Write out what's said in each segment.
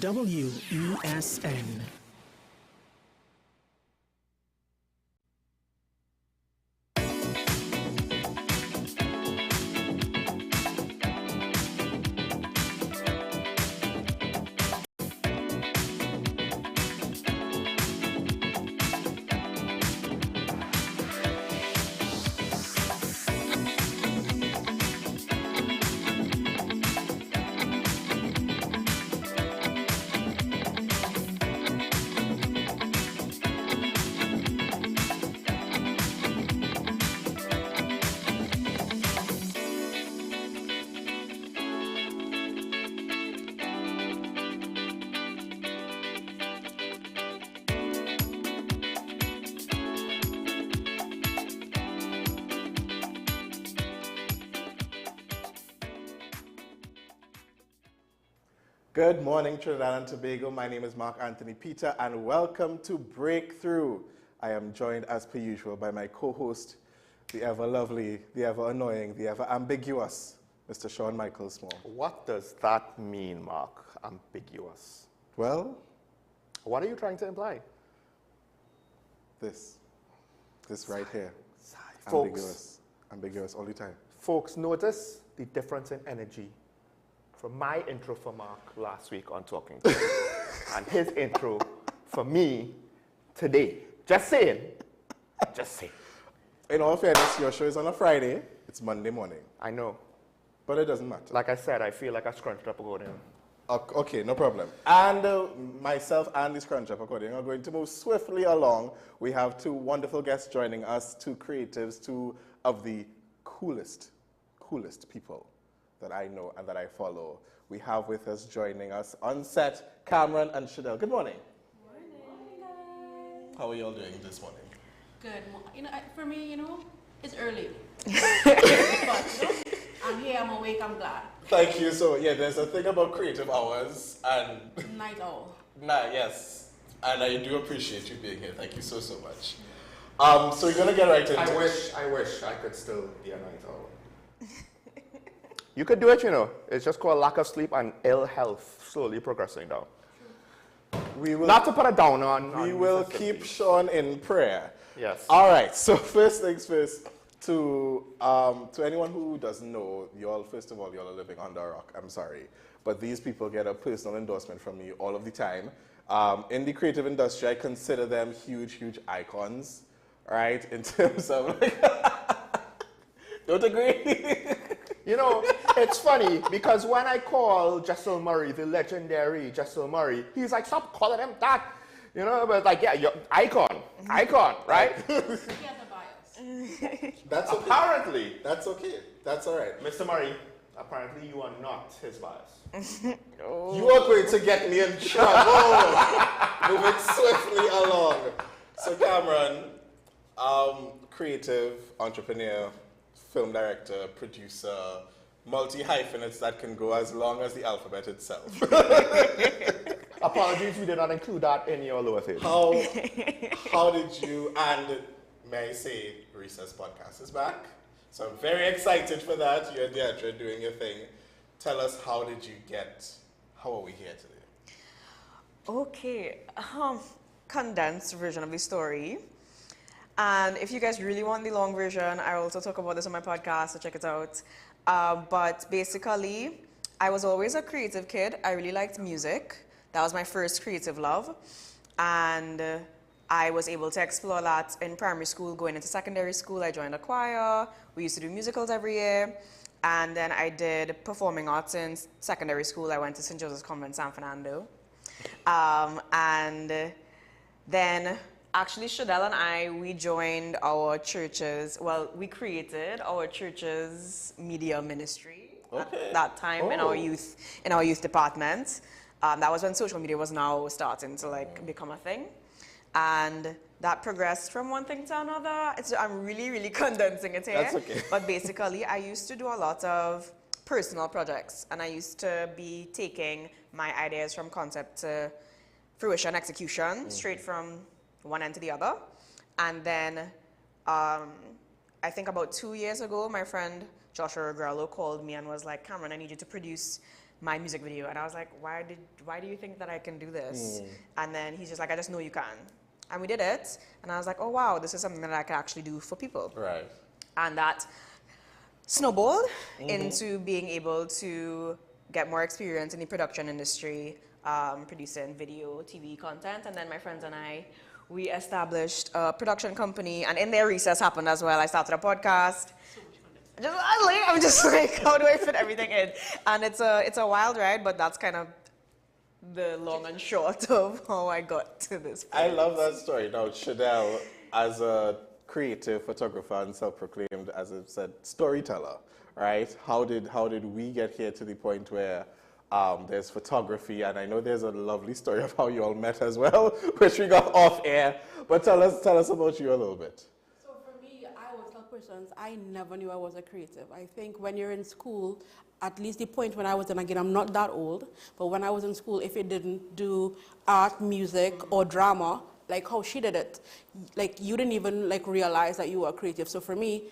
WESN. Good morning, Trinidad and Tobago. My name is Mark Anthony Peter, and welcome to Breakthrough. I am joined, as per usual, by my co-host, the ever-lovely, the ever-annoying, the ever-ambiguous, Mr. Sean Michael Small. What does that mean, Mark? Ambiguous. Well, What are you trying to imply? this right here. Folks, Ambiguous all the time. folks, notice the difference in energy from my intro for Mark last week on Talking to You and his intro for me today. Just saying. Just saying. In all fairness, your show is on a Friday. It's Monday morning. I know. But it doesn't matter. Like I said, I feel like I scrunched up accordion. Okay, no problem. And myself and the Scrunch Up Accordion are going to move swiftly along. We have two wonderful guests joining us, two creatives, two of the coolest people that I know and that I follow. We have with us joining us on set, Cameron and Chanel. Good morning. Morning, guys. How are you all doing this morning? Good. For me, it's early. But, I'm here, I'm awake, I'm glad. Thank you. So, yeah, there's a thing about creative hours and... Night owl. yes. And I do appreciate you being here. Thank you so much. So we're going to get right into it. I wish I could still be a night owl. You could do it, It's just called lack of sleep and ill health slowly progressing down. We will, Not to put it down on we will keep Sean in prayer. Yes. All right. So first things first, to anyone who doesn't know, first of all, y'all are living under a rock. I'm sorry. But these people get a personal endorsement from me all of the time. In the creative industry, I consider them huge icons, right? In terms of don't agree? It's funny because when I call Jessel Murray, the legendary Jessel Murray, he's like, stop calling him that. But like, yeah, you're icon, right? He has a bias. That's okay. Apparently. That's okay. That's all right. Mr. Murray, apparently you are not his bias. You are going to get me in trouble. Moving swiftly along. So Cameron, creative, entrepreneur, film director, producer, multi-hyphenates that can go as long as the alphabet itself. Apologies, we did not include that in your lower third. How did you, and may I say, Recess Podcast is back. So I'm very excited for that. You're there doing your thing. Tell us, how are we here today? Okay, condensed version of the story. And if you guys really want the long version, I also talk about this on my podcast, so check it out. But basically, I was always a creative kid. I really liked music. That was my first creative love. And I was able to explore that in primary school. Going into secondary school, I joined a choir. We used to do musicals every year. And then I did performing arts in secondary school. I went to St. Joseph's Convent, San Fernando. And then actually, Shadell and I, we joined our church's, we created our church's media ministry at that time in our youth department. That was when social media was now starting to become a thing. And that progressed from one thing to another. I'm really condensing it here. That's okay. But basically, I used to do a lot of personal projects, and I used to be taking my ideas from concept to fruition, execution, straight from one end to the other. And then I think about 2 years ago, my friend Joshua Regrello called me and was like, Cameron, I need you to produce my music video. And I was like, why do you think that I can do this? And then he's just like, I just know you can. And we did it. And I was like, oh, wow, this is something that I can actually do for people. Right. And that snowballed into being able to get more experience in the production industry, producing video, TV content. And then my friends and I, we established a production company. And in there, recess happened as well. I started a podcast. I'm just like, how do I fit everything in? And it's a wild ride, but that's kind of the long and short of how I got to this point. I love that story. Now, Shadell, as a creative photographer and self-proclaimed, as I said, storyteller, right? How did we get here to the point where there's photography, and I know there's a lovely story of how you all met as well, which we got off air. But tell us about you a little bit. So for me, I always tell persons, I never knew I was a creative. I think when you're in school, at least the point when I was in, again, I'm not that old, but when I was in school, if you didn't do art, music, or drama, like how she did it, like you didn't even like realize that you were creative. So for me,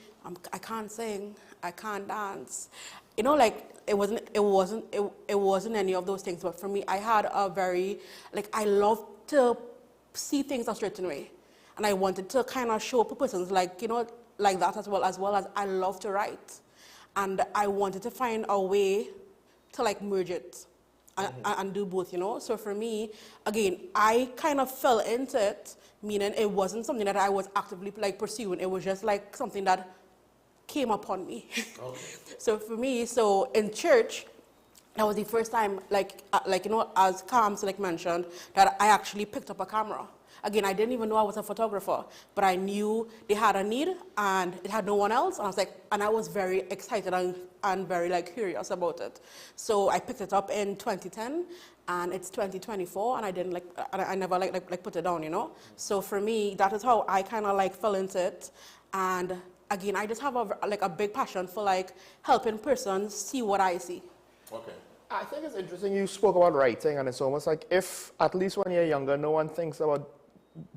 I can't sing, I can't dance. You know, like it wasn't any of those things. But for me, I had a very, like, I love to see things a certain way. And I wanted to kind of show persons like, you know, like that as well as I love to write. And I wanted to find a way to like merge it and do both, you know. So for me, again, I kind of fell into it, meaning it wasn't something that I was actively like pursuing. It was just like something that came upon me. Okay. So for me, so in church, that was the first time, like you know, as Kam's like mentioned, that I actually picked up a camera. Again, I didn't even know I was a photographer, but I knew they had a need and it had no one else. And I was like, and I was very excited and very like curious about it. So I picked it up in 2010 and it's 2024 and I didn't I never like put it down, you know? So for me, that is how I kind of like fell into it. And again, I just have a big passion for like helping persons see what I see. Okay. I think it's interesting you spoke about writing, and it's almost like if, at least when you're younger, no one thinks about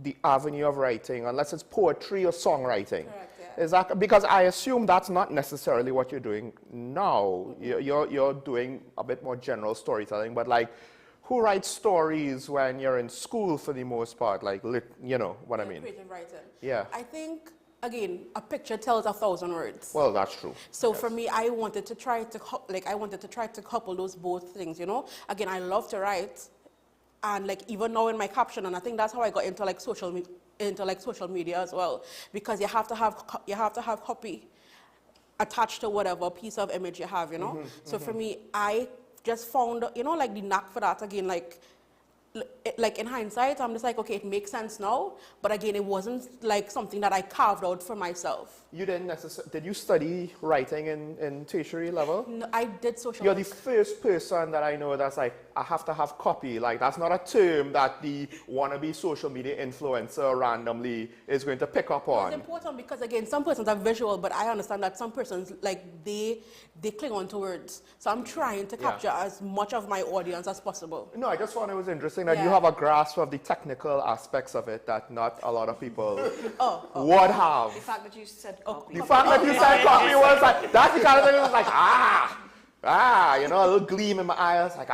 the avenue of writing, unless it's poetry or songwriting. Correct, yeah. Is that, because I assume that's not necessarily what you're doing now. You're doing a bit more general storytelling, but like, who writes stories when you're in school for the most part? Like, you know what I mean? Creative writing. Yeah. I think, again, a picture tells 1,000 words. Well, that's true. So for me, I wanted to try to couple those both things, you know. Again, I love to write, and like even now in my caption, and I think that's how I got into like social media as well, because you have to have copy attached to whatever piece of image you have, you know. So for me, I just found, you know, like the knack for that. Again, like in hindsight, I'm just like, okay, it makes sense now. But again, it wasn't like something that I carved out for myself. You didn't necessarily, did you study writing in tertiary level? No, I did social You're work. the first person that I know that's like, I have to have copy. Like, that's not a term that the wannabe social media influencer randomly is going to pick up on. It's important because, again, some persons are visual, but I understand that some persons, like, they cling on to words. So I'm trying to capture as much of my audience as possible. No, I just found it was interesting that you have a grasp of the technical aspects of it that not a lot of people would have. The fact that you said copy. The fact that you said copy was like, that's the kind of thing that was like, you know, a little gleam in my eye. I was like,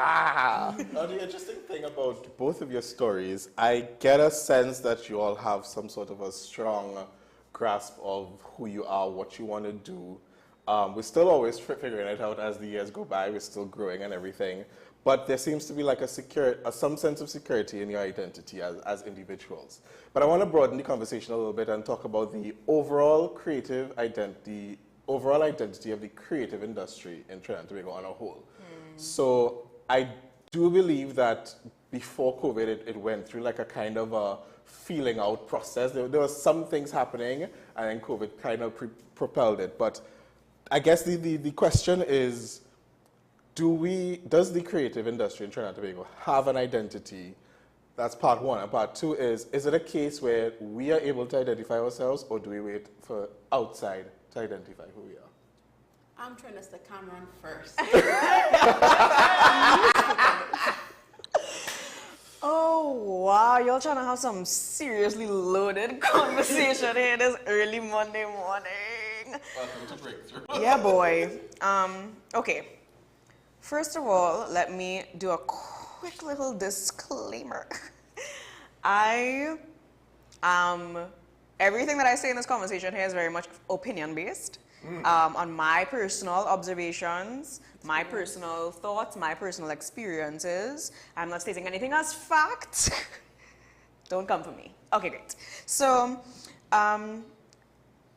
Now, the interesting thing about both of your stories, I get a sense that you all have some sort of a strong grasp of who you are, what you want to do. We're still always figuring it out as the years go by. We're still growing and everything. But there seems to be like some sense of security in your identity as individuals. But I want to broaden the conversation a little bit and talk about the overall creative identity, of the creative industry in Trinidad and Tobago on a whole. So I do believe that before COVID, it went through like a kind of a feeling out process. There were some things happening, and then COVID kind of propelled it. But I guess the question is, does the creative industry in Trinidad and Tobago have an identity? That's part one. And part two is it a case where we are able to identify ourselves, or do we wait for outside to identify who we are? I'm trying to stick Cameron first. Oh, wow. Y'all trying to have some seriously loaded conversation here this early Monday morning. Welcome to Breakthrough. Yeah, boy. Okay. First of all, let me do a quick little disclaimer. Everything that I say in this conversation here is very much opinion-based. On my personal observations, my personal thoughts, my personal experiences. I'm not stating anything as fact. Don't come for me. Okay, great. So,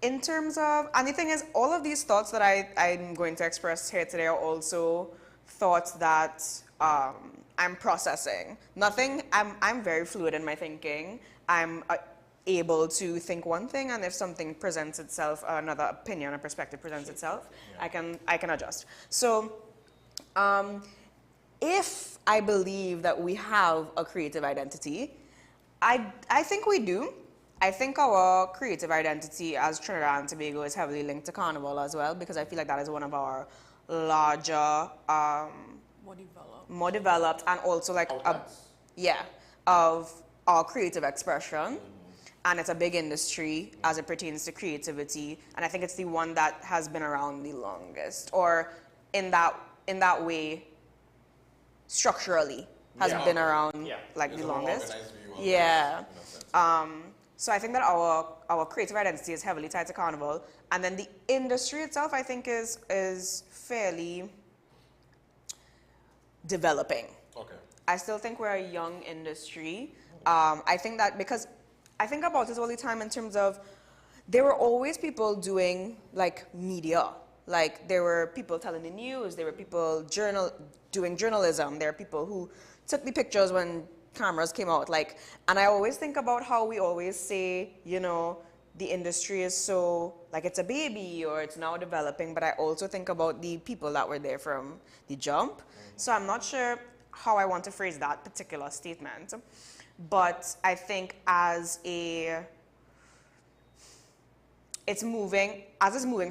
in terms of, and the thing is, all of these thoughts that I'm going to express here today are also thoughts that I'm processing. I'm very fluid in my thinking. I'm able to think one thing, and if something presents itself, another opinion or perspective presents itself, yeah. I can adjust. So, if I believe that we have a creative identity, I think we do. I think our creative identity as Trinidad and Tobago is heavily linked to Carnival as well, because I feel like that is one of our larger, more developed, and also like of our creative expression. And it's a big industry as it pertains to creativity, and I think it's the one that has been around the longest, or in that way, structurally has been around like the longest. Yeah. So I think that our creative identity is heavily tied to Carnival, and then the industry itself, I think, is fairly developing. Okay. I still think we're a young industry. I think that because I think about this all the time in terms of there were always people doing like media. Like there were people telling the news, there were people doing journalism, there are people who took the pictures when cameras came out. Like, and I always think about how we always say, you know, the industry is so, like it's a baby or it's now developing, but I also think about the people that were there from the jump. So I'm not sure how I want to phrase that particular statement. But I think it's moving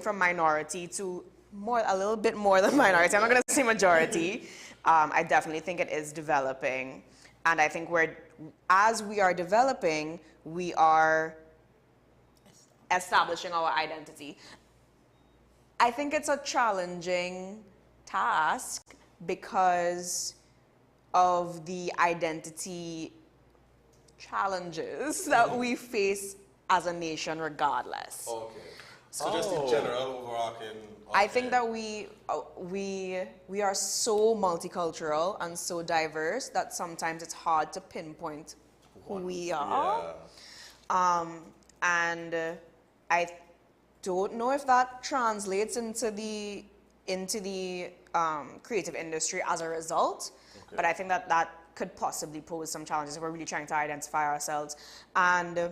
from minority to a little bit more than minority. I'm not going to say majority. I definitely think it is developing. And I think as we are developing, we are establishing our identity. I think it's a challenging task because of the identity challenges that we face as a nation regardless. Okay. So just in general, overarching. I think that we are so multicultural and so diverse that sometimes it's hard to pinpoint who we are. Yeah. And I don't know if that translates into the creative industry as a result, but I think that could possibly pose some challenges if we're really trying to identify ourselves. And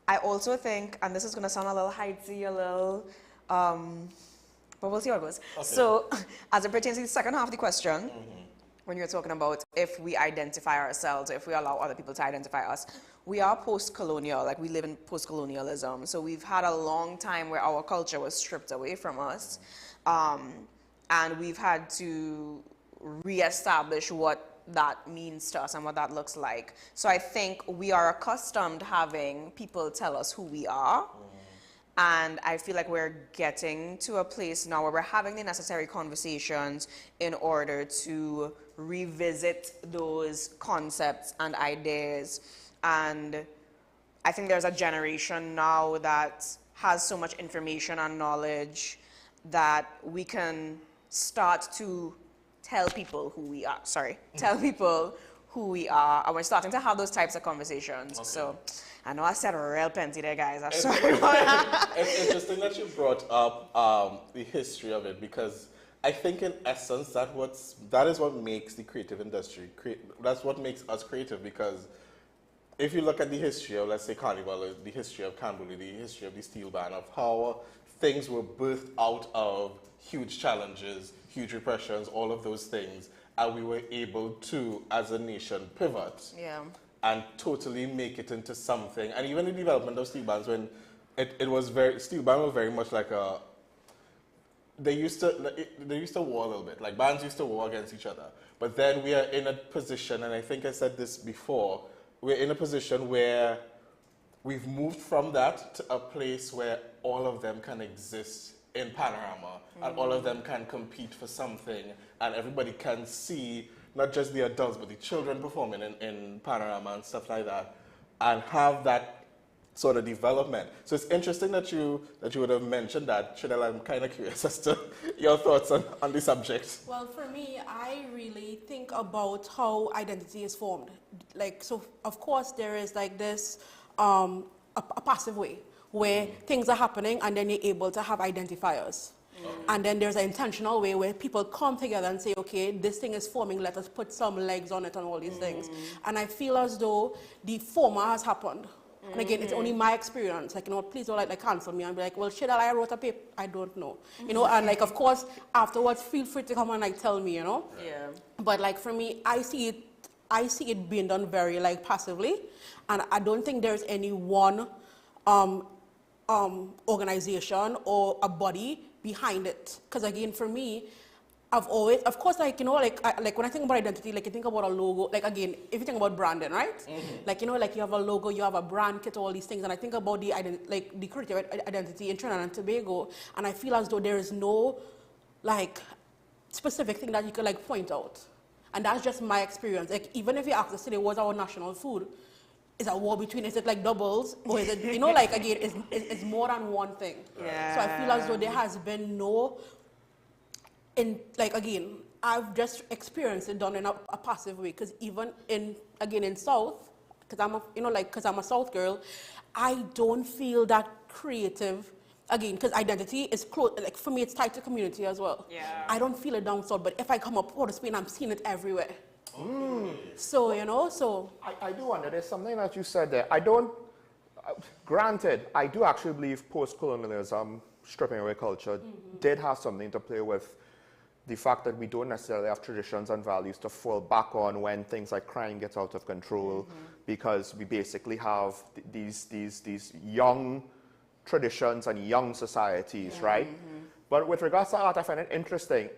I also think, and this is going to sound a little heighty, a little, but we'll see how it goes. Okay. So, as it pertains to the second half of the question, when you're talking about if we identify ourselves, if we allow other people to identify us, we are post-colonial, like we live in post-colonialism. So we've had a long time where our culture was stripped away from us. And we've had to reestablish what that means to us and what that looks like. So I think we are accustomed to having people tell us who we are. And I feel like we're getting to a place now where we're having the necessary conversations in order to revisit those concepts and ideas. And I think there's a generation now that has so much information and knowledge that we can start to tell people who we are. Tell people who we are, and we're starting to have those types of conversations. Okay. So I know I said real plenty there, guys. I'm sorry about that. It's interesting that you brought up the history of it, because I think in essence that is what makes the creative industry, that's what makes us creative, because if you look at the history of, let's say, Carnival, the history of Cambodia, the history of the steel band, of how things were birthed out of huge challenges, huge repressions, all of those things, and we were able to, as a nation, pivot and totally make it into something. And even the development of steel bands, when steel band was very much like they used to war a little bit, like bands used to war against each other. But then we are in a position, and I think I said this before, we're in a position where we've moved from that to a place where all of them can exist in Panorama, and all of them can compete for something, and everybody can see not just the adults but the children performing in Panorama and stuff like that, and have that sort of development. So it's interesting that you would have mentioned that. Chanel, I'm kind of curious as to your thoughts on the subject. Well, for me, I really think about how identity is formed. Like, so of course there is like this, a passive way where things are happening and then you're able to have identifiers. And then there's an intentional way where people come together and say, okay, this thing is forming, let us put some legs on it and all these things. And I feel as though the former has happened. And again, it's only my experience. Like, you know, please don't like cancel me and be like, well, shit, I wrote a paper. I don't know. You know, and like, of course, afterwards, feel free to come and like tell me, you know. Yeah. But like for me, I see it being done very like passively, and I don't think there's any one organization or a body behind it. Because again, for me, I've always, of course, like, you know, like when I think about identity, like you think about a logo, like again, if you think about branding, right? Like, you know, like you have a logo, you have a brand kit, all these things, and I think about the creative identity in Trinidad and Tobago, and I feel as though there is no like specific thing that you could like point out. And that's just my experience. Like, even if you ask us today, what's our national food? Is a war between, is it like doubles? Or is it, you know, like again, it's more than one thing. Yeah. So I feel as though there has been no, like again, I've just experienced it done in a passive way. Because even in South, because I'm a South girl, I don't feel that creative. Again, because identity is close, like for me, it's tied to community as well. Yeah. I don't feel it down south, but if I come up Port of Spain, I'm seeing it everywhere. So, you know, so. I do wonder, there's something that you said there. I don't, granted, I do actually believe post-colonialism, stripping away culture, did have something to play with the fact that we don't necessarily have traditions and values to fall back on when things like crime gets out of control, because we basically have these young traditions and young societies, right? But with regards to art, I find it interesting.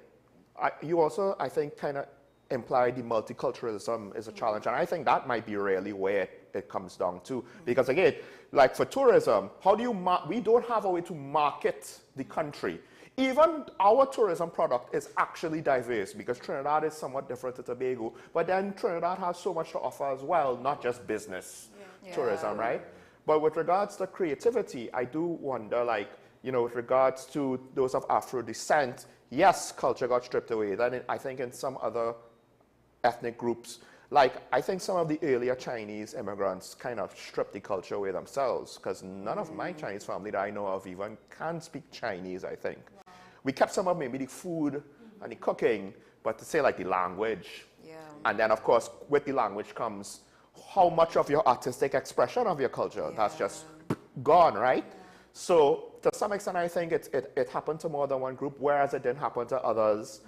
You also, I think, kind of imply the multiculturalism is a challenge, and I think that might be really where it comes down to. Because again, like for tourism, how do you we don't have a way to market the country. Even our tourism product is actually diverse, because Trinidad is somewhat different to Tobago, but then Trinidad has so much to offer as well, not just business tourism, right? But with regards to creativity, I do wonder, like, you know, with regards to those of Afro descent, yes, culture got stripped away. Then I think in some other ethnic groups, like I think some of the earlier Chinese immigrants kind of stripped the culture away themselves, because none of my Chinese family that I know of even can speak Chinese, I think. Wow. We kept some of maybe the food and the cooking, but to say like the language. Yeah. And then of course, with the language comes how much of your artistic expression of your culture that's just gone, right? So to some extent, I think it happened to more than one group, whereas it didn't happen to others.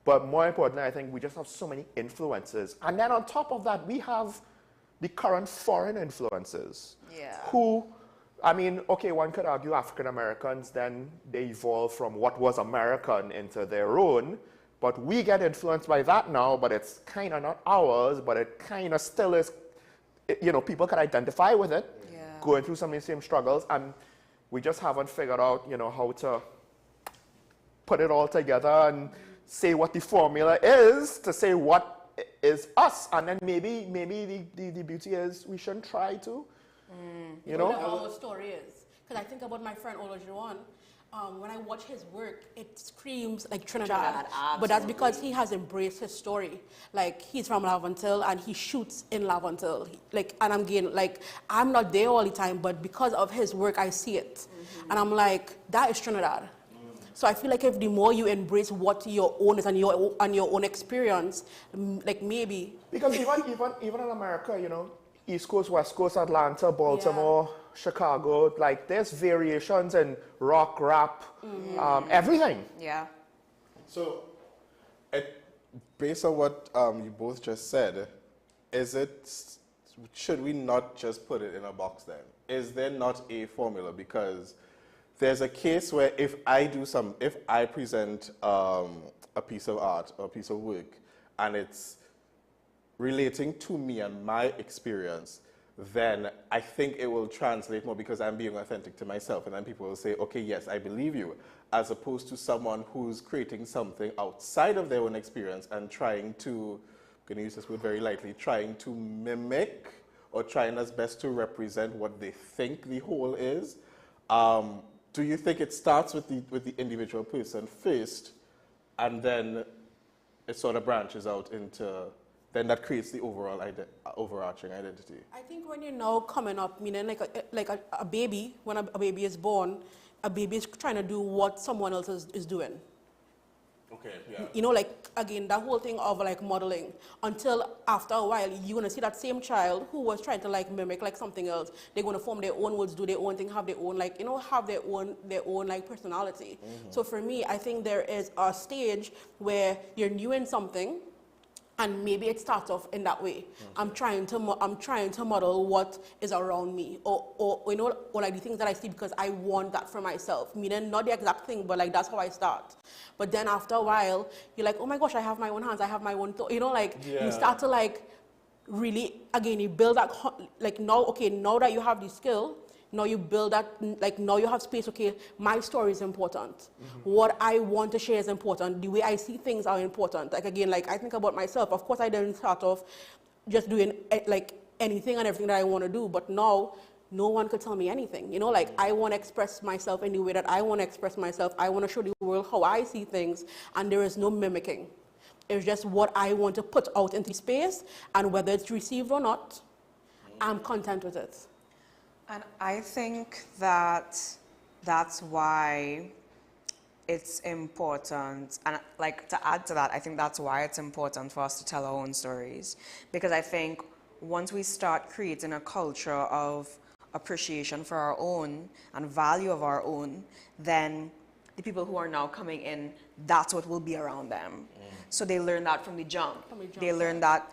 But more importantly, I think we just have so many influences. And then on top of that, we have the current foreign influences. Yeah. Who, I mean, okay, one could argue African Americans, then they evolved from what was American into their own. But we get influenced by that now, but it's kind of not ours, but it kind of still is, you know, people can identify with it, going through some of the same struggles, and we just haven't figured out, you know, how to put it all together and say what the formula is to say what is us. And then maybe the beauty is we shouldn't try to, you know? What our story is. Because I think about my friend Olajuwon. When I watch his work, it screams like Trinidad. But that's because he has embraced his story. Like, he's from Laventille and he shoots in Laventille. Like, and again, like, I'm not there all the time, but because of his work, I see it. And I'm like, that is Trinidad. So I feel like if the more you embrace what your own is and your own experience, like maybe. Because even in America, you know, East Coast, West Coast, Atlanta, Baltimore, Chicago, like there's variations in rock, rap, everything. Yeah. So, based on what you both just said, should we not just put it in a box then? Is there not a formula? Because there's a case where if I present a piece of art or a piece of work, and it's relating to me and my experience, then I think it will translate more because I'm being authentic to myself. And then people will say, okay, yes, I believe you. As opposed to someone who's creating something outside of their own experience and trying to, I'm going to use this word very lightly, trying to mimic or trying as best to represent what they think the whole is. Do you think it starts with the individual person first, and then it sort of branches out into, then that creates the overall overarching identity? I think when you're now coming up, meaning like a baby, when a baby is born, a baby is trying to do what someone else is doing. Okay, yeah. You know, like, again, that whole thing of, like, modeling, until after a while, you're going to see that same child who was trying to, like, mimic, like, something else. They're going to form their own words, do their own thing, have their own, like, you know, have their own like, personality. So for me, I think there is a stage where you're new in something, and maybe it starts off in that way. I'm trying to model what is around me, or you know, or like the things that I see because I want that for myself. Meaning not the exact thing, but like that's how I start. But then after a while, you're like, oh my gosh, I have my own hands, I have my own, you know, like you start to like really, again, you build that, like now, okay, now that you have the skill, now you build that, like now you have space, okay, my story is important. What I want to share is important. The way I see things are important. Like again, like I think about myself. Of course, I didn't start off just doing like anything and everything that I want to do, but now no one could tell me anything. You know, like I want to express myself in the way that I want to express myself. I want to show the world how I see things, and there is no mimicking. It's just what I want to put out into space, and whether it's received or not, I'm content with it. And I think that that's why it's important, and like to add to that, I think that's why it's important for us to tell our own stories. Because I think once we start creating a culture of appreciation for our own and value of our own, then the people who are now coming in, that's what will be around them. So they learn that from the jump. They learn that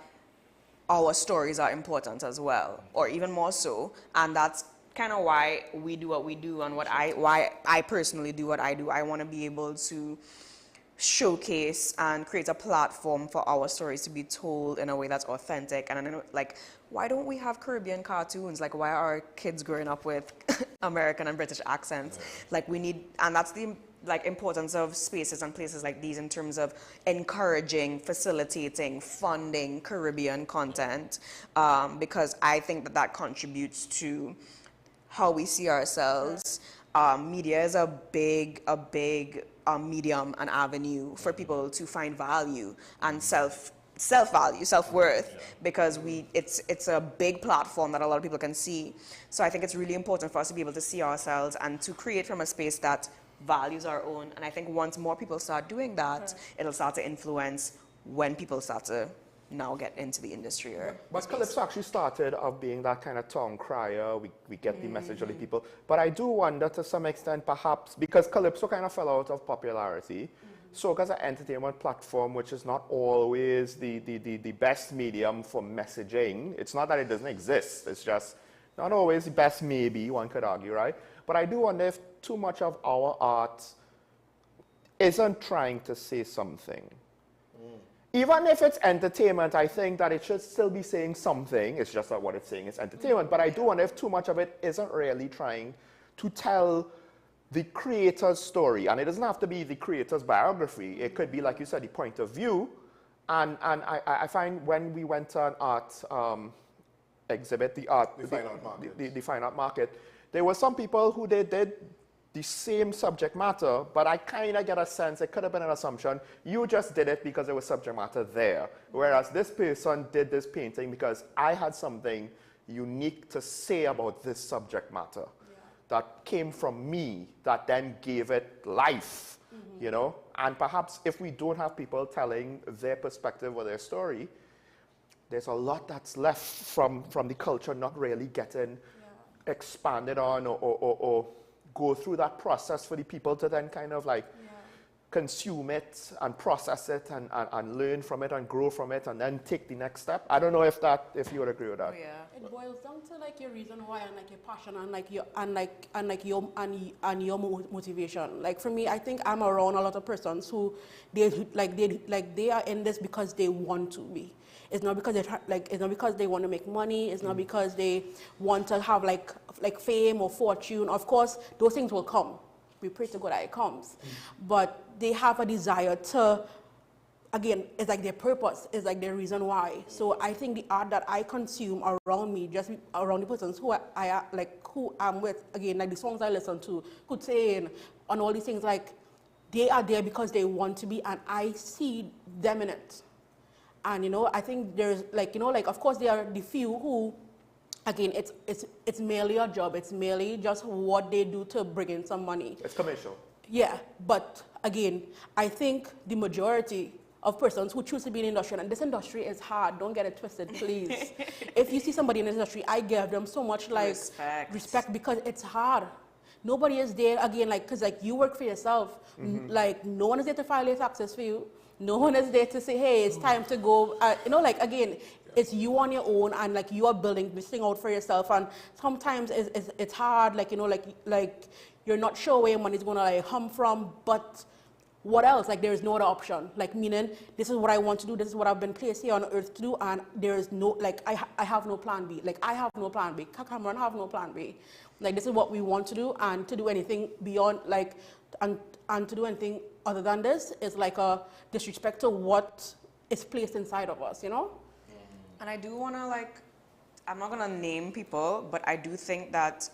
our stories are important as well, or even more so, and that's kind of why we do what we do, and why I personally do what I do. I want to be able to showcase and create a platform for our stories to be told in a way that's authentic. And like, why don't we have Caribbean cartoons? Like, why are kids growing up with American and British accents? Like, we need, and that's the like importance of spaces and places like these in terms of encouraging, facilitating, funding Caribbean content, because I think that that contributes to how we see ourselves. Media is a big medium and avenue for people to find value and self-value, self-worth, because it's a big platform that a lot of people can see. So I think it's really important for us to be able to see ourselves and to create from a space that values our own. And I think once more people start doing that, it'll start to influence when people start to now get into the industry. But Calypso actually started off being that kind of tongue crier. We get the message of the people. But I do wonder to some extent, perhaps, because Calypso kind of fell out of popularity, so as an entertainment platform, which is not always the best medium for messaging, it's not that it doesn't exist, it's just not always the best, maybe, one could argue, right? But I do wonder if too much of our art isn't trying to say something. Even if it's entertainment, I think that it should still be saying something. It's just that what it's saying is entertainment. But I do wonder if too much of it isn't really trying to tell the creator's story. And it doesn't have to be the creator's biography. It could be, like you said, the point of view. And I find when we went to an art exhibit, the fine art market, there were some people who they did the same subject matter, but I kind of get a sense, it could have been an assumption, you just did it because there was subject matter there. Whereas this person did this painting because I had something unique to say about this subject matter that came from me, that then gave it life, you know? And perhaps if we don't have people telling their perspective or their story, there's a lot that's left from the culture not really getting expanded on or go through that process for the people to then kind of like consume it and process it and learn from it and grow from it and then take the next step. I don't know if you would agree with that. It boils down to like your reason why and like your passion and your motivation. Like for me, I think I'm around a lot of persons who they are in this because they want to be. It's not because it's not because they want to make money. It's not because they want to have like fame or fortune. Of course, those things will come. We pray to God that it comes, but they have a desire to. Again, it's like their purpose, it's like their reason why. So I think the art that I consume around me, just around the persons who who I'm with, again, like the songs I listen to, Hussein, and all these things, like they are there because they want to be, and I see them in it. And I think there's of course there are the few who, again, it's merely a job. It's merely just what they do to bring in some money. It's commercial. Yeah, but again, I think the majority of persons who choose to be in the industry, and this industry is hard, don't get it twisted, please. If you see somebody in the industry, I give them so much respect because it's hard. Nobody is there, again, because you work for yourself. No one is there to file your taxes for you. No one is there to say, hey, it's time to go. Again, it's you on your own, and you are building this thing out for yourself, and sometimes it's hard, you're not sure where your money's gonna come from, but what else? There is no other option. Meaning, this is what I want to do. This is what I've been placed here on earth to do, and there is no, I have no plan B. I have no plan B. Cameron have no plan B. This is what we want to do, and to do anything beyond, and to do anything other than this is a disrespect to what is placed inside of us, And I do want to, I'm not going to name people, but I do think that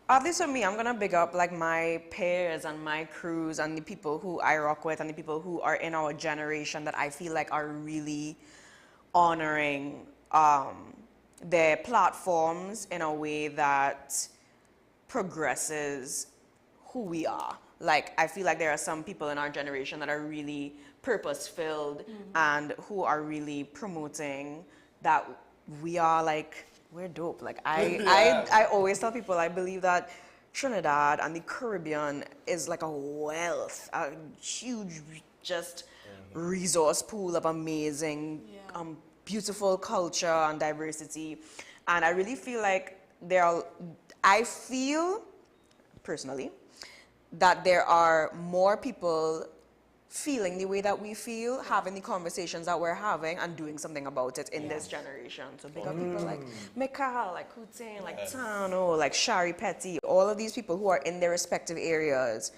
at least for me, I'm going to big up my peers and my crews and the people who I rock with and the people who are in our generation that I feel are really honoring their platforms in a way that progresses who we are. I feel there are some people in our generation that are really purpose-filled and who are really promoting that we are we're dope. I always tell people I believe that Trinidad and the Caribbean is a wealth, a huge resource pool of amazing, beautiful culture and diversity. And I really feel I feel personally that there are more people feeling the way that we feel, having the conversations that we're having, and doing something about it in this generation. So big up people like Mikal, Hussein, Tano, Shari Petty, all of these people who are in their respective areas,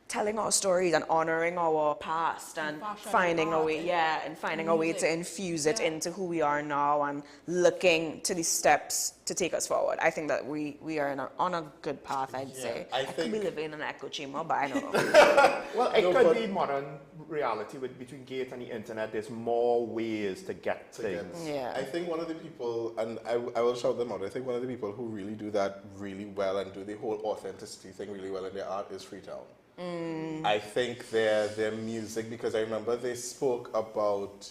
telling our stories and honoring our past and finding a way, a way to infuse it into who we are now and looking to the steps to take us forward. I think that we are on a good path, I'd say. I could be living in an echo chamber, but I don't know. Well, it could be modern reality between Gate and the internet. There's more ways to get things. Yeah. I think one of the people, and I will shout them out, I think one of the people who really do that really well and do the whole authenticity thing really well in their art is Freetown. I think their music, because I remember they spoke about,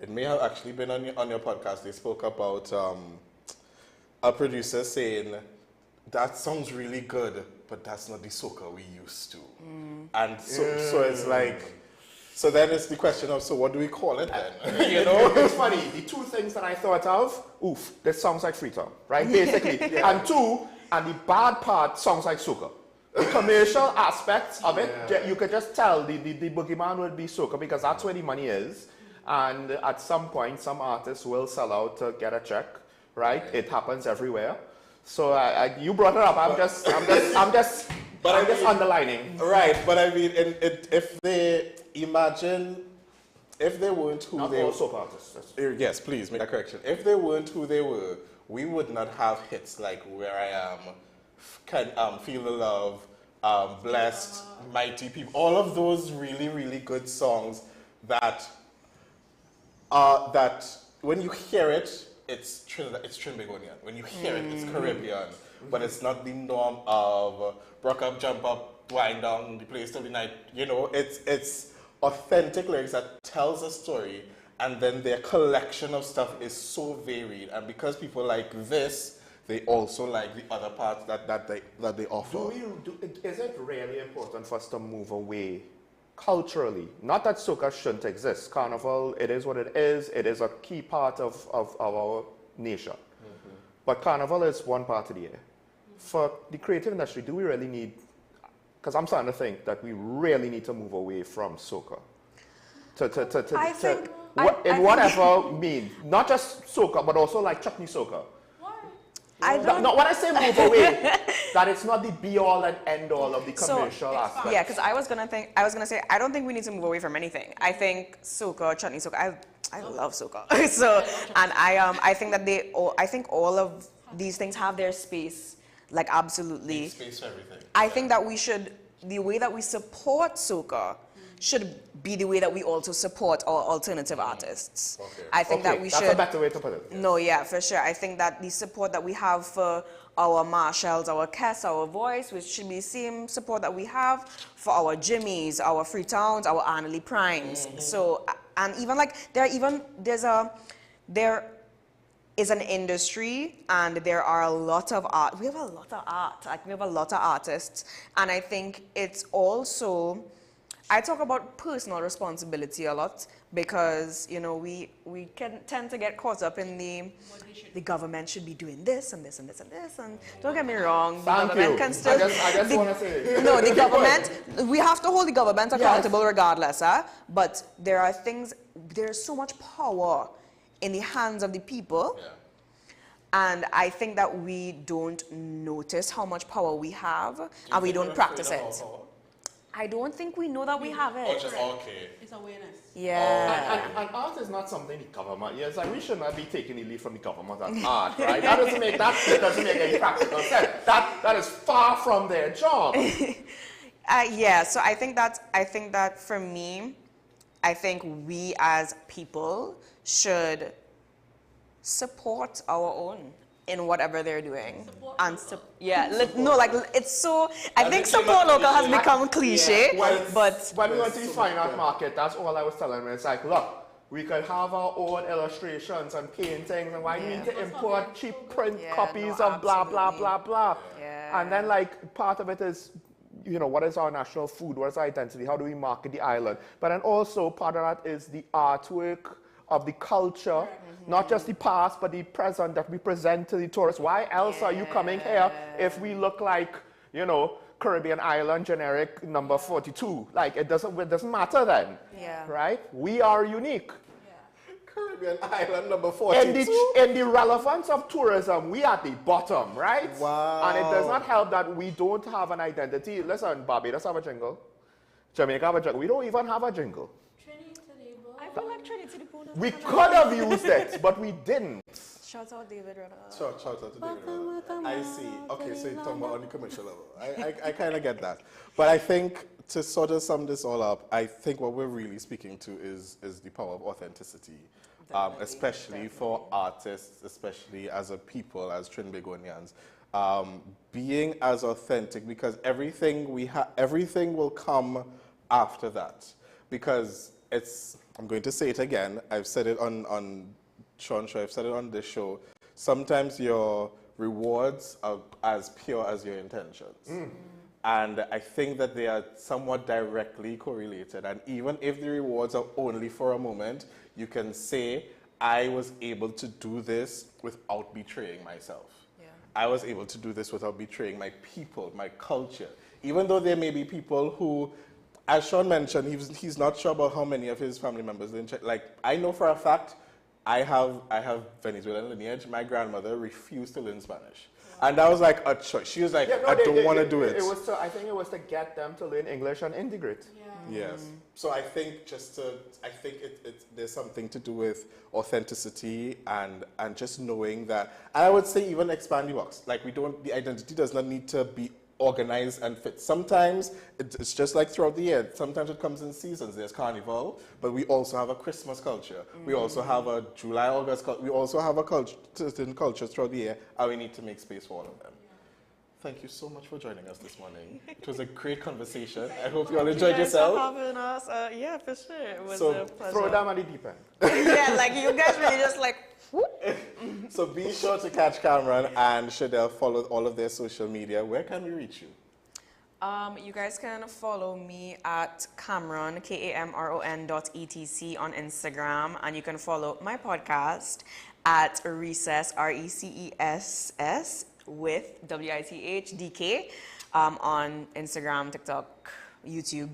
it may have actually been on your podcast, they spoke about a producer saying, that sounds really good, but that's not the soca we used to. And so it's so then it's the question of, so what do we call it then? It's funny, the two things that I thought of, this sounds like Freetown, right? Basically. And two, and the bad part sounds like soca. The commercial aspects of it, you could just tell the boogeyman would be soca because that's where the money is. And at some point, some artists will sell out to get a check, right? It happens everywhere. So you brought it up. I'm just underlining. Right, but I mean, if they weren't who not they were, soap artists. yes, please make that correction. If they weren't who they were, we would not have hits like Where I Am, Feel the Love, Blessed, Mighty People, all of those really, really good songs that when you hear it, it's Trinbagonian. When you hear it, it's Caribbean. But it's not the norm of rock up, jump up, wind down, the place till the night. It's authentic lyrics that tells a story, and then their collection of stuff is so varied. And because people like this, they also like the other parts that they offer. Is it really important for us to move away culturally? Not that soca shouldn't exist. Carnival, it is what it is. It is a key part of our nation. But Carnival is one part of the year. For the creative industry, do we really need, because I'm starting to think that we really need to move away from soca. in whatever means. Not just soca, but also like chutney soca. I don't. No, when I say move away, that it's not the be-all and end-all of the commercial aspect. Yeah, because I was gonna say, I don't think we need to move away from anything. I think soca, chutney soca, I love soca. So, and I think that I think all of these things have their space, like absolutely. Make space for everything. I think that the way that we support soca should be the way that we also support our alternative artists. Okay. I think that we should. That's a better way to put it. No, yeah, for sure. I think that the support that we have for our Marshalls, our Kess, our Voice, which should be the same support that we have for our Jimmys, our Freetowns, our Annalie Primes. So, and even like, there is an industry and there are a lot of art. We have a lot of art, like we have a lot of artists. And I think it's also, I talk about personal responsibility a lot because, you know, we can tend to get caught up in the government should be doing this and this and this and this. And don't get me wrong, the government can still. I just want to say. No, the government, we have to hold the government accountable regardless, but there are things, there's so much power in the hands of the people. Yeah. And I think that we don't notice how much power we have and we don't practice it. I don't think we know that we have it. Oh, just okay. It's awareness. Yeah. And art is not something the government. Yes, like we should not be taking the lead from the government on art, right? That doesn't make any practical sense. That is far from their job. Yeah. So I think that for me, I think we as people should support our own in whatever they're doing. It's so. I think support local has become cliche, but when we went to the fine art market, that's all I was telling them. It's like, look, we could have our own illustrations and paintings, and why do we need to import cheap print copies of blah blah blah blah? Yeah. And then like part of it is, you know, what is our national food? What is our identity? How do we market the island? But then also part of that is the artwork of the culture. Not just the past, but the present that we present to the tourists. Why else are you coming here if we look like, you know, Caribbean island generic number 42? Like, it doesn't matter then, right? We are unique. Caribbean island number 42. In the relevance of tourism, we are at the bottom, right? Wow. And it does not help that we don't have an identity. Listen, Barbados have a jingle. Jamaica have a jingle. We don't even have a jingle. I feel like Trinity the Pool. We could have used it, but we didn't. Shout out David Rudder. Shout out to David Rudder. I see. Okay, so you're talking about on the commercial level. I kind of get that. But I think to sort of sum this all up, I think what we're really speaking to is the power of authenticity, especially for artists, especially as a people, as Trinbagonians. Being as authentic, because everything will come after that. Because I'm going to say it again. I've said it on Sean Show. I've said it on this show. Sometimes your rewards are as pure as your intentions. And I think that they are somewhat directly correlated. And even if the rewards are only for a moment, you can say, I was able to do this without betraying myself. Yeah. I was able to do this without betraying my people, my culture. Even though there may be people who, as Sean mentioned, he's not sure about how many of his family members live in China. Like, I know for a fact, I have Venezuelan lineage. My grandmother refused to learn Spanish. Wow. And that was like a choice. She was like, I don't want to do it. I think it was to get them to learn English and integrate. Yeah. Yes. So I think there's something to do with authenticity and just knowing that. And I would say even expand the box. Like, the identity does not need to be organized and fit. Sometimes it's just like throughout the year. Sometimes it comes in seasons. There's Carnival, but we also have a Christmas culture. We also have a July, August culture. We also have certain cultures throughout the year, and we need to make space for all of them. Thank you so much for joining us this morning. It was a great conversation. I hope you all enjoyed yourself. Having us. Yeah, for sure. It was a pleasure. Throw them at the deep end. Yeah, like you guys really just like. So be sure to catch Cameron and Shadell, follow all of their social media. Where can we reach you? You guys can follow me at Cameron, KAMRON.ETC on Instagram. And you can follow my podcast at Recess, RECESS, with WITHDK on Instagram, TikTok, YouTube,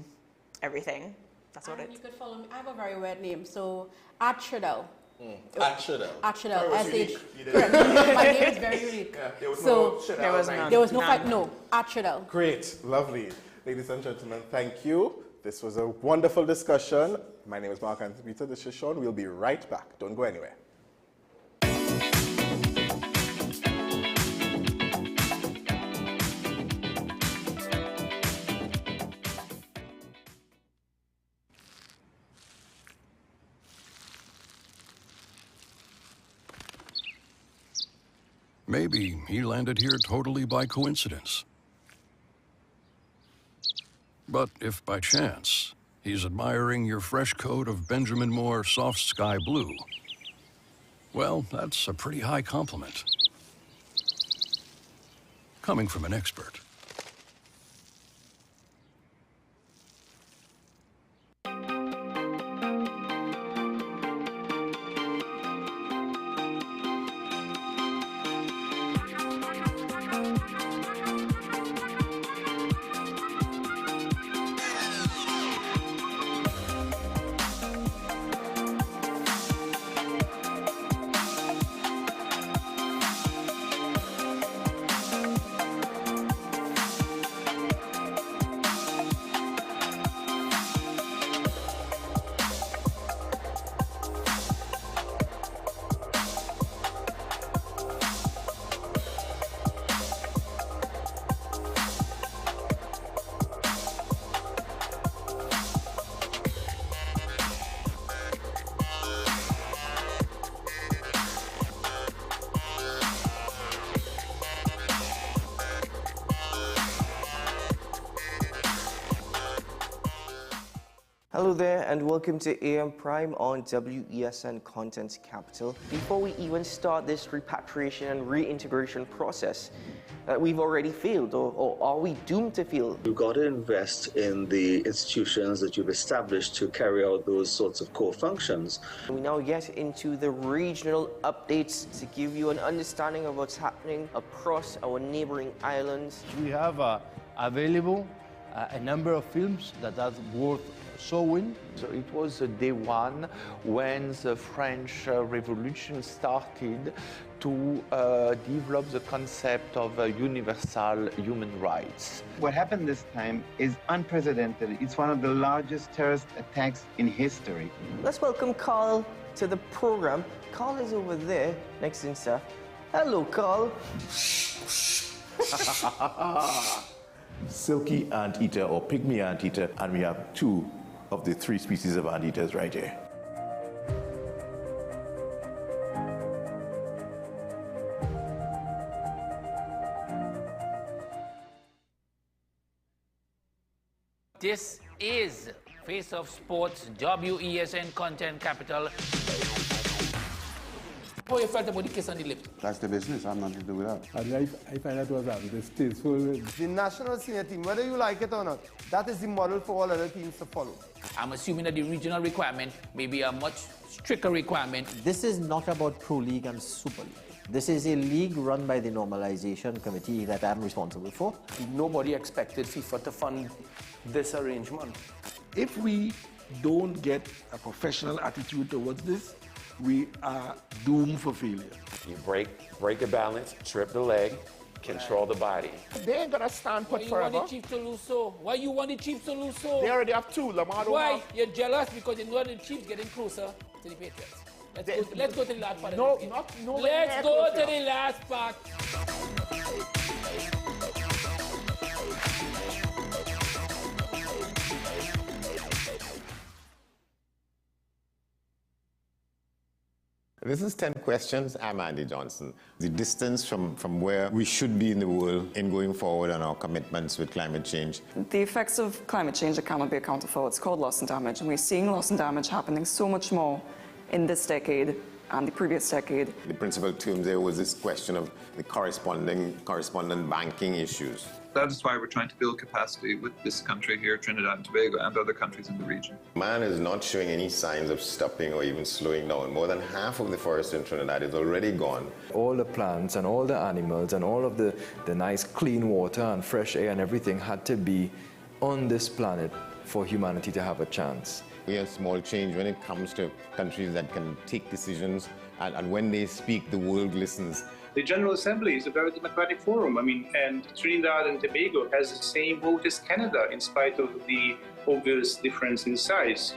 everything. That's what You could follow me. I have a very weird name, so @Shadel. Actually. @Shadel. was SH. unique. You did. Correct. My name is very unique. Yeah, there was So, no shit there out was of none. There was no None. fight. No. @Shadel. Great, lovely. Ladies and gentlemen, thank you. This was a wonderful discussion. My name is Mark Anthony Peter. This is Sean. We'll be right back. Don't go anywhere. Maybe he landed here totally by coincidence. But if by chance he's admiring your fresh coat of Benjamin Moore soft sky blue, well, that's a pretty high compliment. Coming from an expert. Hello there and welcome to AM Prime on WESN Content Capital. Before we even start this repatriation and reintegration process, we've already failed, or are we doomed to fail? You've got to invest in the institutions that you've established to carry out those sorts of core functions. We now get into the regional updates to give you an understanding of what's happening across our neighboring islands. We have available a number of films that are worth showing. So it was day one when the French Revolution started to develop the concept of universal human rights. What happened this time is unprecedented. It's one of the largest terrorist attacks in history. Let's welcome Carl to the program. Carl is over there, next in staff. Hello, Carl. Silky anteater or pygmy anteater, and we have two of the three species of anteaters right here. This is Face of Sports, WESN Content Capital. How you felt about the kiss on the lip? That's the business. I'm nothing to do with that. I find that was distasteful. The national senior team, whether you like it or not, that is the model for all other teams to follow. I'm assuming that the regional requirement may be a much stricter requirement. This is not about Pro League and Super League. This is a league run by the Normalization Committee that I'm responsible for. Nobody expected FIFA to fund this arrangement. If we don't get a professional attitude towards this, we are doomed for failure. You break the balance, trip the leg, control the body. They ain't gonna stand put forever. Why you want the Chiefs to lose so? Why you want the Chiefs to lose so? They already have two. Lamar don't Why? have. You're jealous because you know the Chiefs getting closer to the Patriots. Let's go to the last part. No, of this game. no. Let's go to the last part. This is 10 Questions. I'm Andy Johnson. The distance from where we should be in the world in going forward on our commitments with climate change. The effects of climate change that cannot be accounted for, it's called loss and damage, and we're seeing loss and damage happening so much more in this decade and the previous decade. The principal term there was this question of the correspondent banking issues. That is why we're trying to build capacity with this country here, Trinidad and Tobago, and other countries in the region. Man is not showing any signs of stopping or even slowing down. More than half of the forest in Trinidad is already gone. All the plants and all the animals and all of the nice clean water and fresh air and everything had to be on this planet for humanity to have a chance. We have small change when it comes to countries that can take decisions, and when they speak, the world listens. The General Assembly is a very democratic forum. I mean, and Trinidad and Tobago has the same vote as Canada, in spite of the obvious difference in size.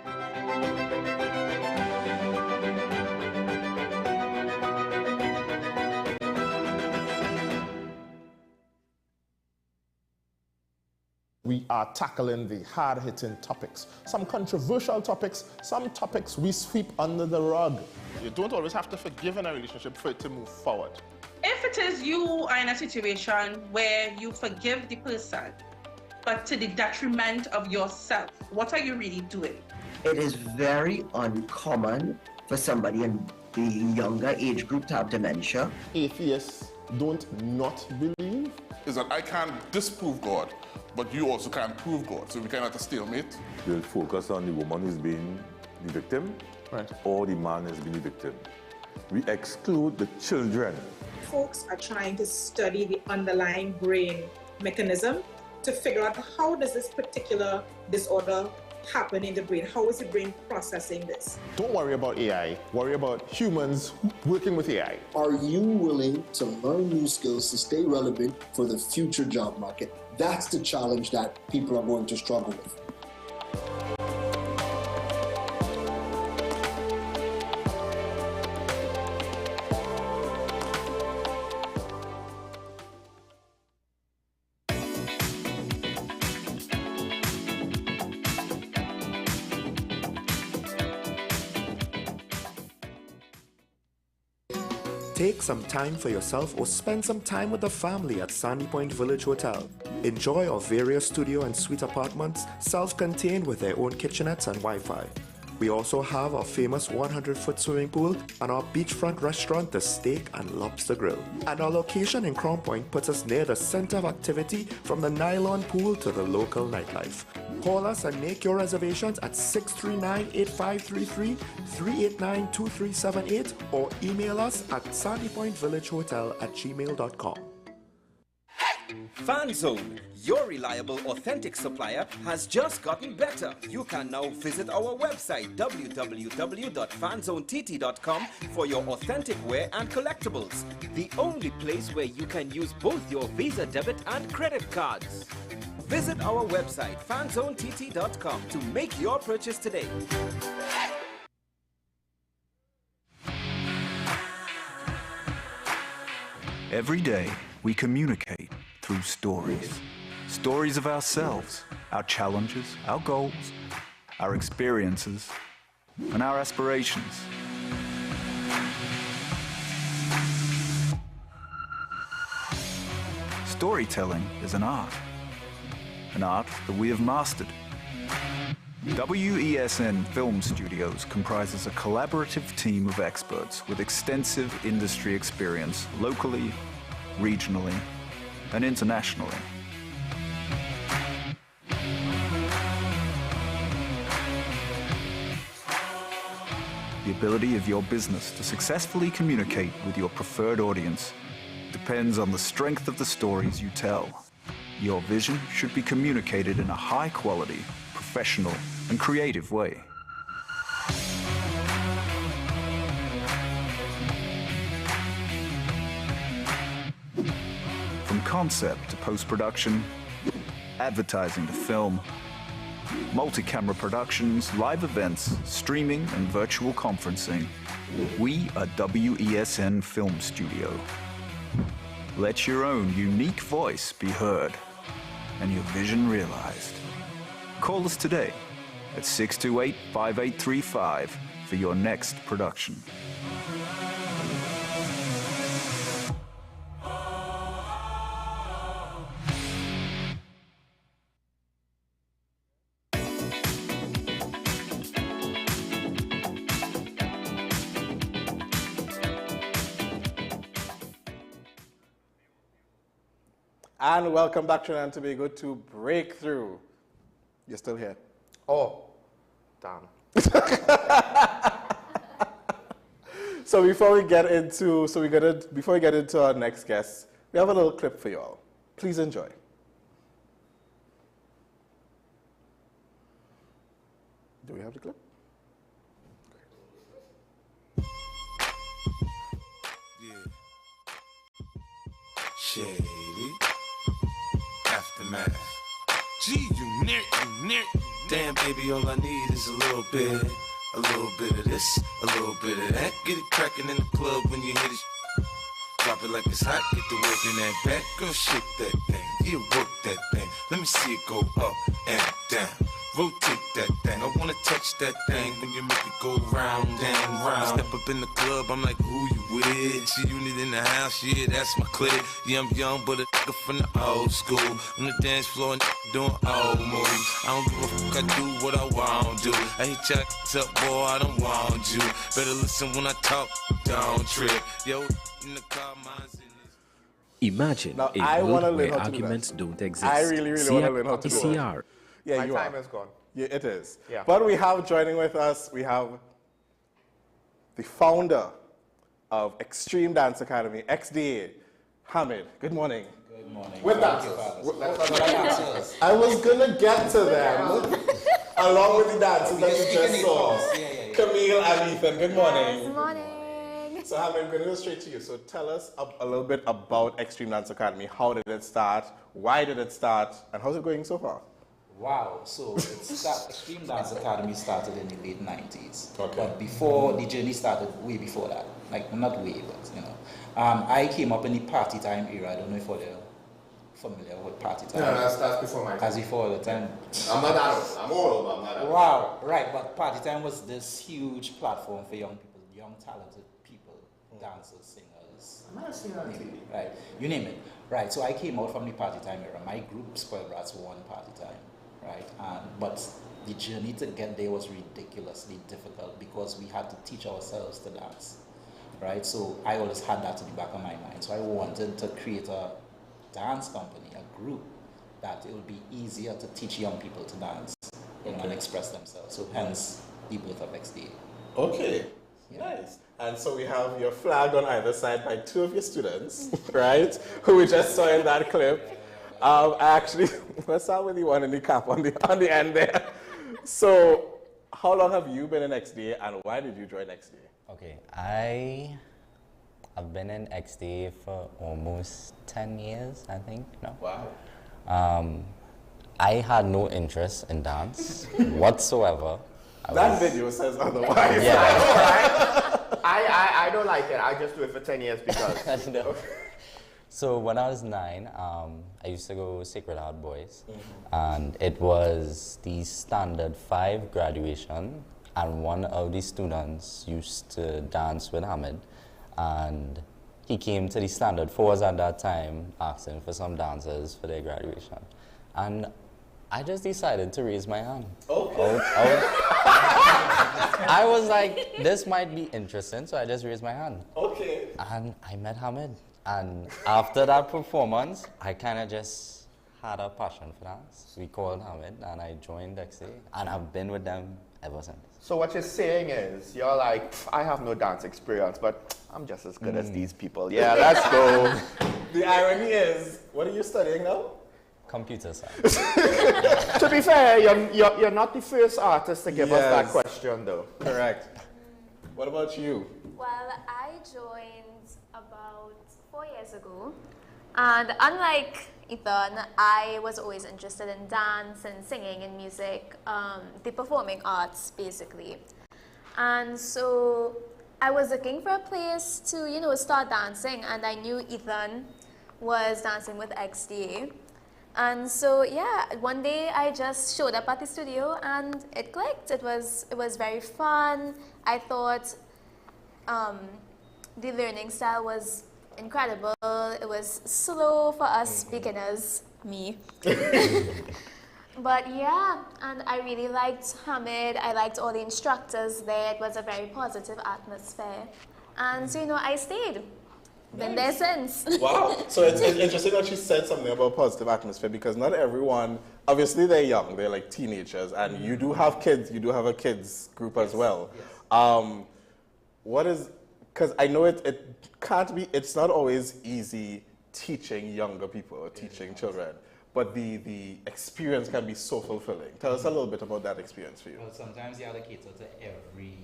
We are tackling the hard-hitting topics, some controversial topics, some topics we sweep under the rug. You don't always have to forgive in a relationship for it to move forward. If it is you are in a situation where you forgive the person, but to the detriment of yourself, what are you really doing? It is very uncommon for somebody in the younger age group to have dementia. Atheists don't not believe. Is that I can't disprove God, but you also can't prove God, so we kind of at a stalemate. We'll focus on the woman who's been the victim, or the man has been the victim. We exclude the children. Folks are trying to study the underlying brain mechanism to figure out how does this particular disorder happen in the brain? How is the brain processing this? Don't worry about AI, worry about humans working with AI. Are you willing to learn new skills to stay relevant for the future job market? That's the challenge that people are going to struggle with. Take some time for yourself or spend some time with the family at Sandy Point Village Hotel. Enjoy our various studio and suite apartments, self-contained with their own kitchenettes and Wi-Fi. We also have our famous 100-foot swimming pool and our beachfront restaurant, the Steak and Lobster Grill. And our location in Crown Point puts us near the center of activity from the nylon pool to the local nightlife. Call us and make your reservations at 639-8533, 389-2378, or email us at sandypointvillagehotel@gmail.com. FanZone, your reliable, authentic supplier, has just gotten better. You can now visit our website www.fanzonett.com for your authentic wear and collectibles. The only place where you can use both your Visa debit and credit cards. Visit our website fanzonett.com to make your purchase today. Every day, we communicate through stories. Stories of ourselves, our challenges, our goals, our experiences, and our aspirations. Storytelling is an art that we have mastered. WESN Film Studios comprises a collaborative team of experts with extensive industry experience locally, regionally, and internationally. The ability of your business to successfully communicate with your preferred audience depends on the strength of the stories you tell. Your vision should be communicated in a high-quality, professional, and creative way. From concept to post-production, advertising to film, multi-camera productions, live events, streaming, and virtual conferencing, we are WESN Film Studio. Let your own unique voice be heard and your vision realized. Call us today at 628-5835 for your next production. And welcome back, Trinidad and Tobago, to Breakthrough. You're still here. Oh, damn. So before we get into our next guest, we have a little clip for you all. Please enjoy. Do we have the clip? Shady aftermath. Gee, you near. Damn, baby, all I need is a little bit of this, a little bit of that. Get it cracking in the club when you hit it. Drop it like it's hot, get the work in that back. Girl, shake that thing, yeah, work that thing. Let me see it go up and down. Rotate that thing, I wanna touch that thing when you make it go round and round. Step up in the club, I'm like, who you with? See unit in the house, yeah, that's my clique. Yeah, I'm young, but a nigga from the old school. On the dance floor, doing old moves. I don't give a fuck, I do what I want to. I hit your ass up, boy, I don't want you. Better listen when I talk, don't trip. Yo, in the car, mine's in this. Imagine Now, a world where how to do arguments that. don't exist. I really want to learn how to do that. CR. Yeah, My you time are. is gone. Yeah, it is. Yeah. But we have joining with us, we have the founder of Extreme Dance Academy, XDA, Hamid. Good morning. Good morning. With dancers. I was going to get to them, along with the dancers that you just saw. Camille and Ethan, good morning. Good morning. So Hamid, I'm going to go straight to you. So tell us a little bit about Extreme Dance Academy. How did it start? Why did it start? And how's it going so far? Wow, so Extreme Dance Academy started in the late 90s. Okay. But before, the journey started way before that. Like, not way, but, you know. I came up in the party time era. I don't know if you're familiar with party time. No, that's before my time. That's before the time. I'm not that old. I'm old, but I'm not that old. Wow, right. But party time was this huge platform for young people, young talented people, dancers, singers. I might have seen that on TV. Right, you name it. Right, so I came out from the party time era. My group, Spoiled Brats, won party time. Right, but the journey to get there was ridiculously difficult because we had to teach ourselves to dance, right? So I always had that in the back of my mind. So I wanted to create a dance company, a group, that it would be easier to teach young people to dance and express themselves. So hence the birth of XDA. Okay, nice. And so we have your flag on either side by two of your students, right, who we just saw in that clip. Actually, let's start with the one in the cap on the end there. So, how long have you been in XDA and why did you join XDA? Okay, I've been in XDA for almost 10 years, I think. No. Wow. I had no interest in dance whatsoever. That video says otherwise. Yeah. I don't like it. I just do it for 10 years because. No. So when I was 9, I used to go Sacred Heart Boys, and it was the standard 5 graduation, and one of the students used to dance with Hamid, and he came to the standard 4s at that time, asking for some dancers for their graduation, and I just decided to raise my hand. Okay. I was like, this might be interesting, so I just raised my hand. Okay. And I met Hamid. And after that performance, I kind of just had a passion for dance. We called Hamid, and I joined XA, and I've been with them ever since. So what you're saying is, you're like, I have no dance experience, but I'm just as good as these people. Yeah, let's go. The irony is, what are you studying now? Computer science. To be fair, you're not the first artist to give us that question, though. Correct. What about you? Well, I joined about 4 years ago, and unlike Ethan, I was always interested in dance and singing and music, the performing arts basically. And so I was looking for a place to, you know, start dancing, and I knew Ethan was dancing with XDA. And so yeah, one day I just showed up at the studio and it clicked. It was very fun. I thought the learning style was incredible. It was slow for us beginners, me. But yeah, and I really liked Hamid. I liked all the instructors there. It was a very positive atmosphere. And so, you know, I stayed. Been there since. Wow. So it's interesting that you said something about positive atmosphere, because not everyone, obviously they're young, they're like teenagers, and you do have kids, you do have a kids group as well. Yes. What is, because I know it can't be, it's not always easy teaching younger people or teaching children. but the experience can be so fulfilling. Tell us a little bit about that experience for you. Well, sometimes you have to cater to every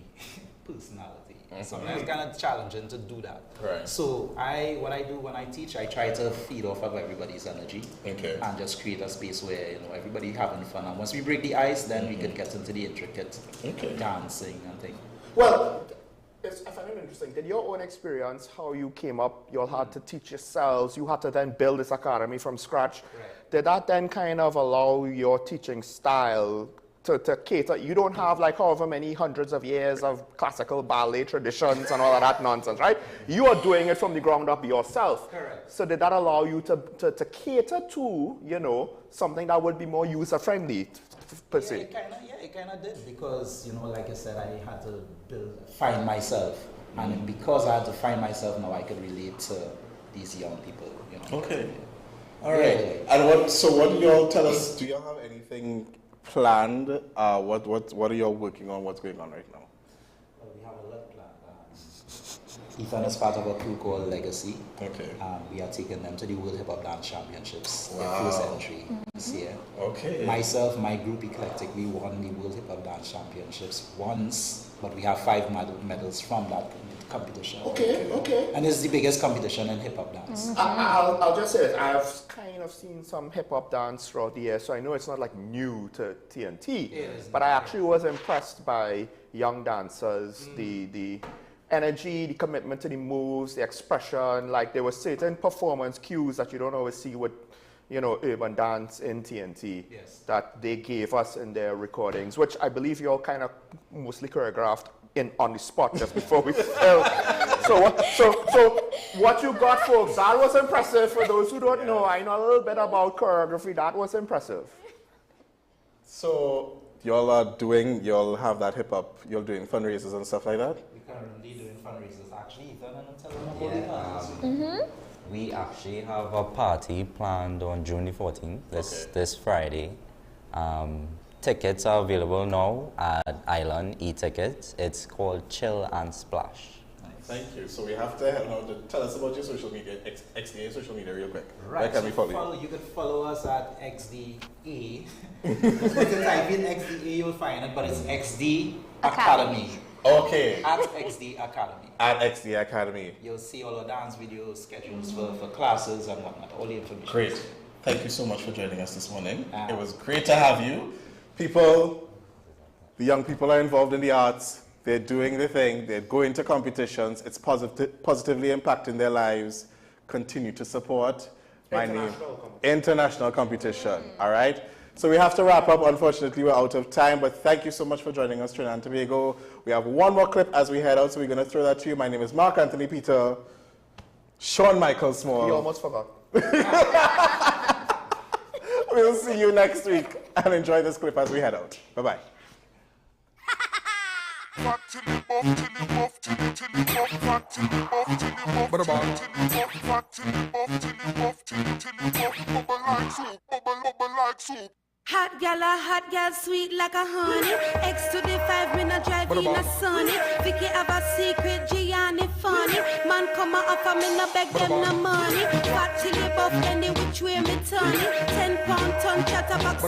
personality. Sometimes it's kind of challenging to do that. Right. So what I do when I teach, I try to feed off of everybody's energy and just create a space where everybody having fun. And once we break the ice, then we can get into the intricate dancing and things. Well, I find it interesting. Did your own experience, how you came up, you all had to teach yourselves, you had to then build this academy from scratch. Right. Did that then kind of allow your teaching style to cater? You don't have like however many hundreds of years of classical ballet traditions and all of that nonsense, right? You are doing it from the ground up yourself. Correct. So did that allow you to cater to, something that would be more user-friendly per se? It kind of did because, like I said, I had to find myself. And because I had to find myself now, I could relate to these young people, Okay. All right. And what do you all tell us? Do you all have anything planned? What are you all working on? What's going on right now? Well, we have a lot planned. Ethan is part of a crew called Legacy. Okay. We are taking them to the World Hip Hop Dance Championships. Their first entry this year. Okay. Myself, my group Eclectic, we won the World Hip Hop Dance Championships once, but we have 5 medals from that competition. Okay. And it's the biggest competition in hip hop dance. I'll just say this. I've kind of seen some hip hop dance throughout the year, so I know it's not like new to TNT. But I actually was impressed by young dancers, the energy, the commitment to the moves, the expression. Like there were certain performance cues that you don't always see with, urban dance in TNT that they gave us in their recordings, which I believe you all kind of mostly choreographed on the spot just before we filmed. So what you got, folks, that was impressive. For those who don't know, I know a little bit about choreography. That was impressive. So y'all have that hip hop, you're doing fundraisers and stuff like that? We're currently doing fundraisers. Actually, Ethan, and tell them about the We actually have a party planned on June the 14th, this Friday. Tickets are available now at Island e-tickets. It's called Chill and Splash. Thank you. So we have to tell us about your social media, XDA social media real quick. Right. Where can we follow you? You can follow us at XDA. Once you type in XDA, you'll find it, but it's XD Academy. Okay. At XD Academy. At XD Academy. You'll see all our dance videos, schedules for classes and whatnot, all the information. Great. Thank you so much for joining us this morning. It was great to have you. People, the young people are involved in the arts. They're doing their thing. They're going to competitions. It's positively impacting their lives. Continue to support. International competition. All right? So we have to wrap up. Unfortunately, we're out of time. But thank you so much for joining us, Trinidad and Tobago. We have one more clip as we head out, so we're going to throw that to you. My name is Mark Anthony Peter. Sean Michael Small. You almost forgot. We'll see you next week. And enjoy this clip as we head out. Bye-bye. Hot gal, sweet like a honey. X to the 5, me not drive in a sunny. Vicky have a secret, Gianni funny. Man come a offer, me no beg them no money. Fat till you buff, any which way me turn it. 10 pound ton chatterbox